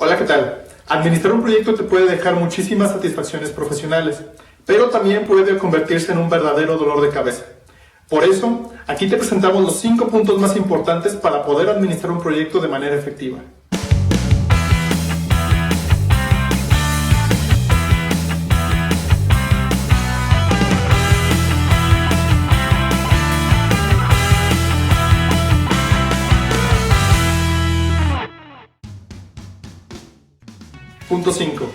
Hola, ¿qué tal? Administrar un proyecto te puede dejar muchísimas satisfacciones profesionales, pero también puede convertirse en un verdadero dolor de cabeza. Por eso, aquí te presentamos los 5 puntos más importantes para poder administrar un proyecto de manera efectiva. Punto 5.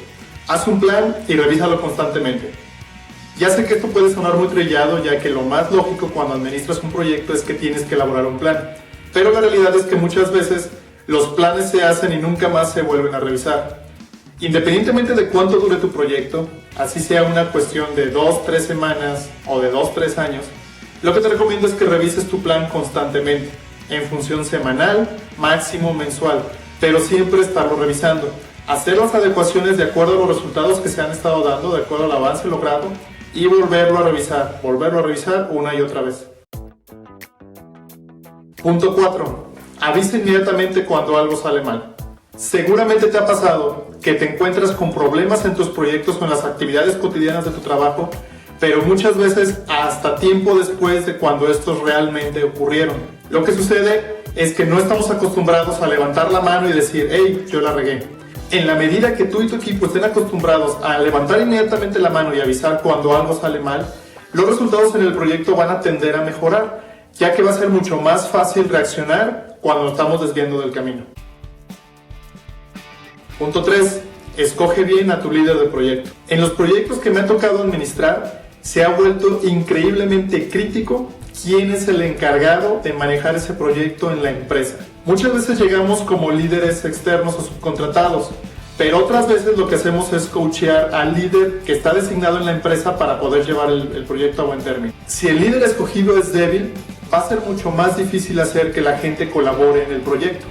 Haz un plan y revísalo constantemente. Ya sé que esto puede sonar muy trillado, ya que lo más lógico cuando administras un proyecto es que tienes que elaborar un plan. Pero la realidad es que muchas veces los planes se hacen y nunca más se vuelven a revisar. Independientemente de cuánto dure tu proyecto, así sea una cuestión de 2-3 semanas o de 2-3 años, lo que te recomiendo es que revises tu plan constantemente, en función semanal, máximo mensual, pero siempre estarlo revisando. Hacer las adecuaciones de acuerdo a los resultados que se han estado dando, de acuerdo al avance logrado, y volverlo a revisar una y otra vez. Punto 4. Avisa inmediatamente cuando algo sale mal. Seguramente te ha pasado que te encuentras con problemas en tus proyectos o en las actividades cotidianas de tu trabajo, pero muchas veces hasta tiempo después de cuando estos realmente ocurrieron. Lo que sucede es que no estamos acostumbrados a levantar la mano y decir, hey, yo la regué. En la medida que tú y tu equipo estén acostumbrados a levantar inmediatamente la mano y avisar cuando algo sale mal, los resultados en el proyecto van a tender a mejorar, ya que va a ser mucho más fácil reaccionar cuando nos estamos desviando del camino. Punto 3. Escoge bien a tu líder de proyecto. En los proyectos que me ha tocado administrar, se ha vuelto increíblemente crítico quién es el encargado de manejar ese proyecto en la empresa. Muchas veces llegamos como líderes externos o subcontratados, pero otras veces lo que hacemos es coachear al líder que está designado en la empresa para poder llevar el proyecto a buen término. Si el líder escogido es débil, va a ser mucho más difícil hacer que la gente colabore en el proyecto.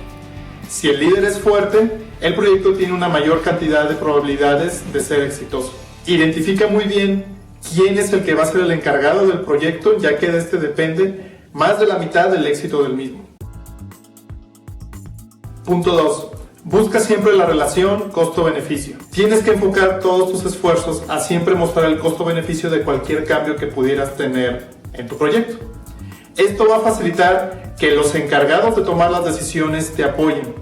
Si el líder es fuerte, el proyecto tiene una mayor cantidad de probabilidades de ser exitoso. Identifica muy bien quién es el que va a ser el encargado del proyecto, ya que de este depende más de la mitad del éxito del mismo. Punto 2. Busca siempre la relación costo-beneficio. Tienes que enfocar todos tus esfuerzos a siempre mostrar el costo-beneficio de cualquier cambio que pudieras tener en tu proyecto. Esto va a facilitar que los encargados de tomar las decisiones te apoyen.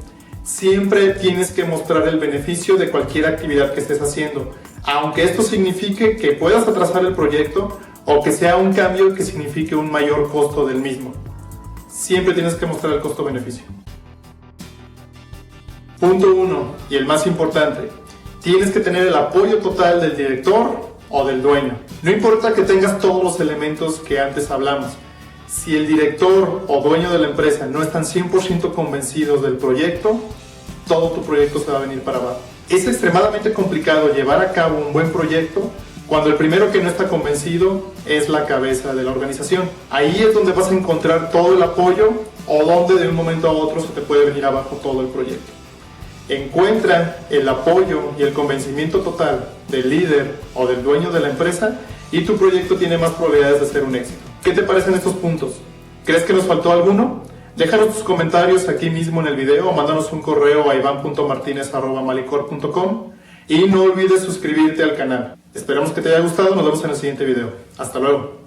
Siempre tienes que mostrar el beneficio de cualquier actividad que estés haciendo, aunque esto signifique que puedas atrasar el proyecto o que sea un cambio que signifique un mayor costo del mismo. Siempre tienes que mostrar el costo-beneficio. Punto 1, y el más importante, tienes que tener el apoyo total del director o del dueño. No importa que tengas todos los elementos que antes hablamos, si el director o dueño de la empresa no están 100% convencidos del proyecto, todo tu proyecto se va a venir para abajo. Es extremadamente complicado llevar a cabo un buen proyecto cuando el primero que no está convencido es la cabeza de la organización. Ahí es donde vas a encontrar todo el apoyo o donde de un momento a otro se te puede venir abajo todo el proyecto. Encuentra el apoyo y el convencimiento total del líder o del dueño de la empresa y tu proyecto tiene más probabilidades de ser un éxito. ¿Qué te parecen estos puntos? ¿Crees que nos faltó alguno? Déjanos tus comentarios aquí mismo en el video o mándanos un correo a ivan.martinez@malicor.com y no olvides suscribirte al canal. Esperamos que te haya gustado, nos vemos en el siguiente video. Hasta luego.